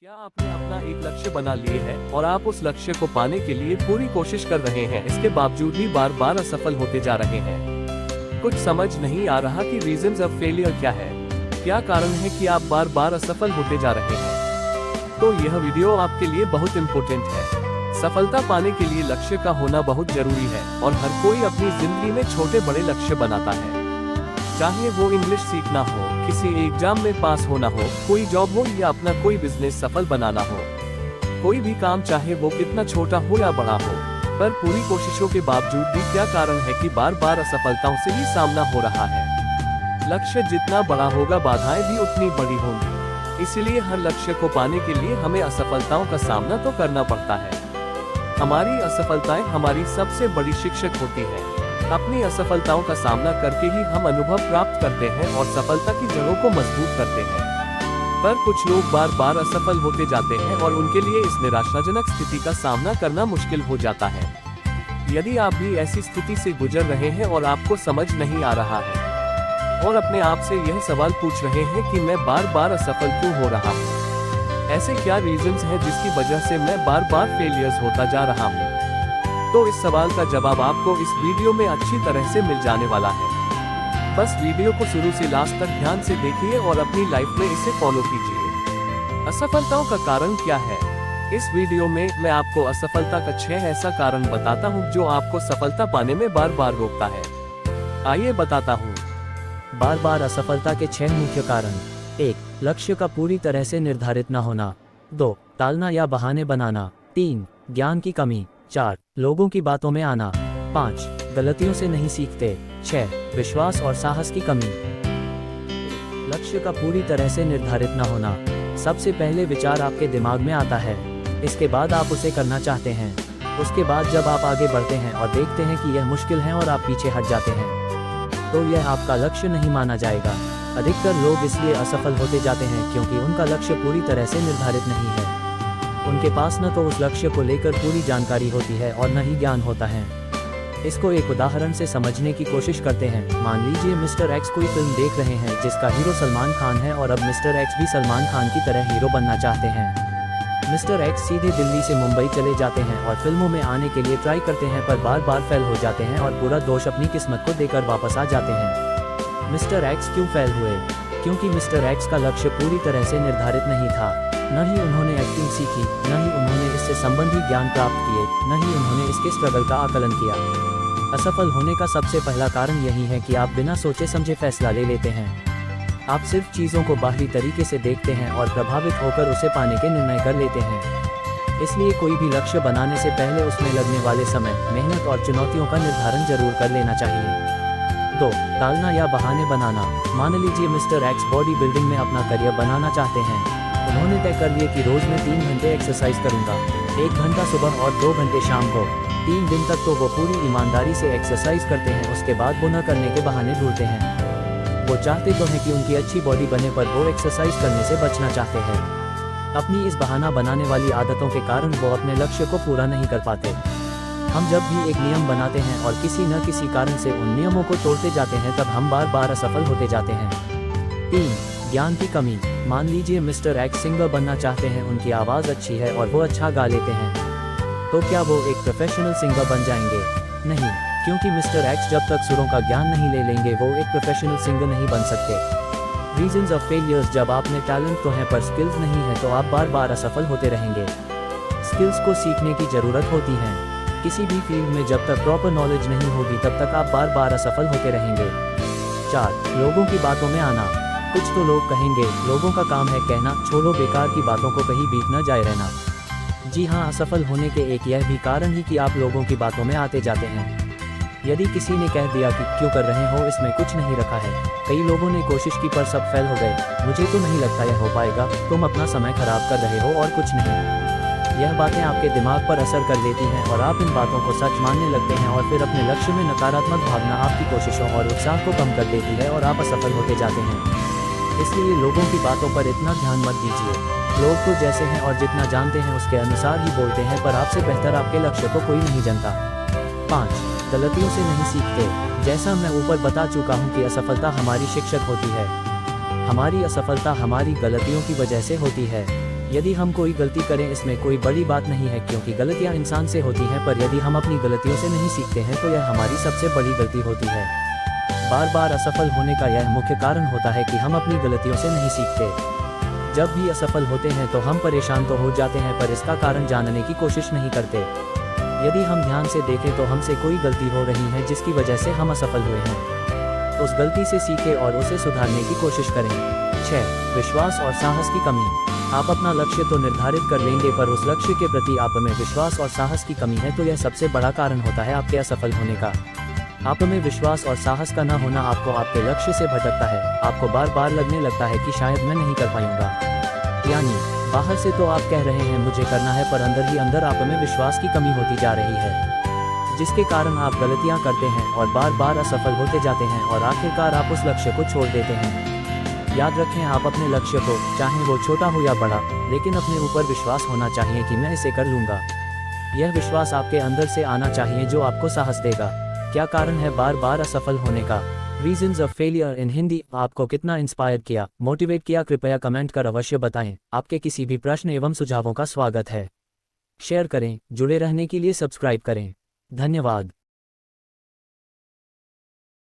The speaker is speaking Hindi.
क्या आपने अपना एक लक्ष्य बना लिए है और आप उस लक्ष्य को पाने के लिए पूरी कोशिश कर रहे हैं, इसके बावजूद भी बार बार असफल होते जा रहे हैं। कुछ समझ नहीं आ रहा कि रीजंस ऑफ फेलियर क्या है, क्या कारण है कि आप बार बार असफल होते जा रहे हैं। तो यह वीडियो आपके लिए बहुत इम्पोर्टेंट है। सफलता पाने के लिए लक्ष्य का होना बहुत जरूरी है और हर कोई अपनी जिंदगी में छोटे बड़े लक्ष्य बनाता है, चाहे वो इंग्लिश सीखना हो, किसी एग्जाम में पास होना हो, कोई जॉब हो या अपना कोई बिजनेस सफल बनाना हो। कोई भी काम चाहे वो कितना छोटा हो या बड़ा हो, पर पूरी कोशिशों के बावजूद भी क्या कारण है कि बार बार असफलताओं से ही सामना हो रहा है। लक्ष्य जितना बड़ा होगा, बाधाएं भी उतनी बड़ी होंगी। इसलिए हर लक्ष्य को पाने के लिए हमें असफलताओं का सामना तो करना पड़ता है। हमारी असफलताएं हमारी सबसे बड़ी शिक्षक होती है। अपनी असफलताओं का सामना करके ही हम अनुभव प्राप्त करते हैं और सफलता की जड़ों को मजबूत करते हैं। पर कुछ लोग बार बार असफल होते जाते हैं और उनके लिए इस निराशाजनक स्थिति का सामना करना मुश्किल हो जाता है। यदि आप भी ऐसी स्थिति से गुजर रहे हैं और आपको समझ नहीं आ रहा है और अपने आप से यह सवाल पूछ रहे हैं कि मैं बार बार असफल क्यों हो रहा हूँ, ऐसे क्या रीजंस हैं जिसकी वजह से मैं बार बार फेलियर्स होता जा रहा हूँ, तो इस सवाल का जवाब आपको इस वीडियो में अच्छी तरह से मिल जाने वाला है। बस वीडियो को शुरू से लास्ट तक ध्यान से देखिए और अपनी लाइफ में इसे फॉलो कीजिए। असफलताओं का कारण क्या है? इस वीडियो में मैं आपको असफलता का 6 ऐसा कारण बताता हूँ जो आपको सफलता पाने में बार बार रोकता है। आइए बताता हूँ। बार बार असफलता के 6 मुख्य कारण। 1. लक्ष्य का पूरी तरह से निर्धारित न होना। 2. टालना या बहाने बनाना। 3. ज्ञान की कमी। 4. लोगों की बातों में आना। 5. गलतियों से नहीं सीखते। 6. विश्वास और साहस की कमी। लक्ष्य का पूरी तरह से निर्धारित न होना। सबसे पहले विचार आपके दिमाग में आता है, इसके बाद आप उसे करना चाहते हैं। उसके बाद जब आप आगे बढ़ते हैं और देखते हैं कि यह मुश्किल है और आप पीछे हट जाते हैं, तो यह आपका लक्ष्य नहीं माना जाएगा। अधिकतर लोग इसलिए असफल होते जाते हैं क्योंकि उनका लक्ष्य पूरी तरह से निर्धारित नहीं है। उनके पास न तो उस लक्ष्य को लेकर पूरी जानकारी होती है और न ही ज्ञान होता है। इसको एक उदाहरण से समझने की कोशिश करते हैं। मान लीजिए मिस्टर एक्स कोई फिल्म देख रहे हैं जिसका हीरो सलमान खान है और अब मिस्टर एक्स भी सलमान खान की तरह हीरो बनना चाहते हैं। मिस्टर एक्स सीधे दिल्ली से मुंबई चले जाते हैं और फिल्मों में आने के लिए ट्राई करते हैं, पर बार बार फेल हो जाते हैं और पूरा दोष अपनी किस्मत को देकर वापस आ जाते हैं। मिस्टर एक्स क्यों फेल हुए? क्योंकि मिस्टर एक्स का लक्ष्य पूरी तरह से निर्धारित नहीं था। न ही उन्होंने एक्टिंग सीखी, न ही उन्होंने इससे संबंधी ज्ञान प्राप्त किए, न ही उन्होंने इसके स्ट्रगल का आकलन किया। असफल होने का सबसे पहला कारण यही है कि आप बिना सोचे समझे फैसला ले लेते हैं। आप सिर्फ चीज़ों को बाहरी तरीके से देखते हैं और प्रभावित होकर उसे पाने के निर्णय कर लेते हैं। इसलिए कोई भी लक्ष्य बनाने से पहले उसमें लगने वाले समय, मेहनत और चुनौतियों का निर्धारण जरूर कर लेना चाहिए। 2. टालना या बहाने बनाना। मान लीजिए मिस्टर एक्स बॉडी बिल्डिंग में अपना करियर बनाना चाहते हैं। उन्होंने तय कर लिया कि रोज में 3 घंटे एक्सरसाइज करूंगा, 1 घंटा सुबह और 2 घंटे शाम को। 3 दिन तक तो वो पूरी ईमानदारी से एक्सरसाइज करते हैं, उसके बाद वो न करने के बहाने ढूंढते हैं। वो चाहते तो हैं कि उनकी अच्छी बॉडी बने, पर वो एक्सरसाइज करने से बचना चाहते हैं। अपनी इस बहाना बनाने वाली आदतों के कारण वो अपने लक्ष्य को पूरा नहीं कर पाते। हम जब भी एक नियम बनाते हैं और किसी न किसी कारण से उन नियमों को तोड़ते जाते हैं, तब हम बार बार असफल होते जाते हैं। 3. ज्ञान की कमी। मान लीजिए मिस्टर एक्स सिंगर बनना चाहते हैं, उनकी आवाज़ अच्छी है और वो अच्छा गा लेते हैं, तो क्या वो एक प्रोफेशनल सिंगर बन जाएंगे? नहीं, क्योंकि मिस्टर एक्स जब तक सुरों का ज्ञान नहीं ले लेंगे वो एक प्रोफेशनल सिंगर नहीं बन सकते। Reasons of failures. जब आप में टैलेंट तो है पर स्किल्स नहीं है, तो आप बार बार असफल होते रहेंगे। स्किल्स को सीखने की ज़रूरत होती है। किसी भी फील्ड में जब तक प्रॉपर नॉलेज नहीं होगी तब तक आप बार बार असफल होते रहेंगे। 4. लोगों की बातों में आना। कुछ तो लोग कहेंगे, लोगों का काम है कहना, छोड़ो बेकार की बातों को कहीं बीत न जाए रहना। जी हाँ, असफल होने के एक यह भी कारण ही कि आप लोगों की बातों में आते जाते हैं। यदि किसी ने कह दिया कि क्यों कर रहे हो, इसमें कुछ नहीं रखा है, कई लोगों ने कोशिश की पर सब फेल हो गए, मुझे तो नहीं लगता यह हो पाएगा, तुम अपना समय खराब कर रहे हो और कुछ नहीं। यह बातें आपके दिमाग पर असर कर लेती हैं और आप इन बातों को सच मानने लगते हैं और फिर अपने लक्ष्य में नकारात्मक भावना आपकी कोशिशों और उत्साह को कम कर देती है और आप असफल होते जाते हैं। इसलिए लोगों की बातों पर इतना ध्यान मत दीजिए। लोग तो जैसे हैं और जितना जानते हैं उसके अनुसार ही बोलते हैं, पर आपसे बेहतर आपके लक्ष्य को कोई नहीं जानता। 5. गलतियों से नहीं सीखते। जैसा मैं ऊपर बता चुका हूँ कि असफलता हमारी शिक्षक होती है। हमारी असफलता हमारी गलतियों की वजह से होती है। यदि हम कोई गलती करें इसमें कोई बड़ी बात नहीं है, क्योंकि गलतियां इंसान से होती हैं, पर यदि हम अपनी गलतियों से नहीं सीखते हैं तो यह हमारी सबसे बड़ी गलती होती है। बार बार असफल होने का यह मुख्य कारण होता है कि हम अपनी गलतियों से नहीं सीखते। जब भी असफल होते हैं तो हम परेशान तो हो जाते हैं, पर इसका कारण जानने की कोशिश नहीं करते। यदि हम ध्यान से देखें तो हमसे कोई गलती हो रही है जिसकी वजह से हम असफल हुए हैं। उस गलती से सीखें और उसे सुधारने की कोशिश करें। 6. विश्वास और साहस की कमी। आप अपना लक्ष्य तो निर्धारित कर लेंगे, पर उस लक्ष्य के प्रति आप में विश्वास और साहस की कमी है तो यह सबसे बड़ा कारण होता है आपके असफल होने का। आप में विश्वास और साहस का न होना आपको आपके लक्ष्य से भटकता है। आपको बार बार लगने लगता है कि शायद मैं नहीं कर पाऊंगा। यानी बाहर से तो आप कह रहे हैं मुझे करना है, पर अंदर ही अंदर आप में विश्वास की कमी होती जा रही है, जिसके कारण आप गलतियां करते हैं और बार बार असफल होते जाते हैं और आखिरकार आप उस लक्ष्य को छोड़ देते हैं। याद रखें, आप अपने लक्ष्य को, चाहे वो छोटा हो या बड़ा, लेकिन अपने ऊपर विश्वास होना चाहिए कि मैं इसे कर लूंगा। यह विश्वास आपके अंदर से आना चाहिए जो आपको साहस देगा। क्या कारण है बार बार असफल होने का? Reasons of failure in Hindi आपको कितना इंस्पायर किया, मोटिवेट किया, कृपया कमेंट कर अवश्य बताएं। आपके किसी भी प्रश्न एवं सुझावों का स्वागत है। शेयर करें। जुड़े रहने के लिए सब्सक्राइब करें। धन्यवाद।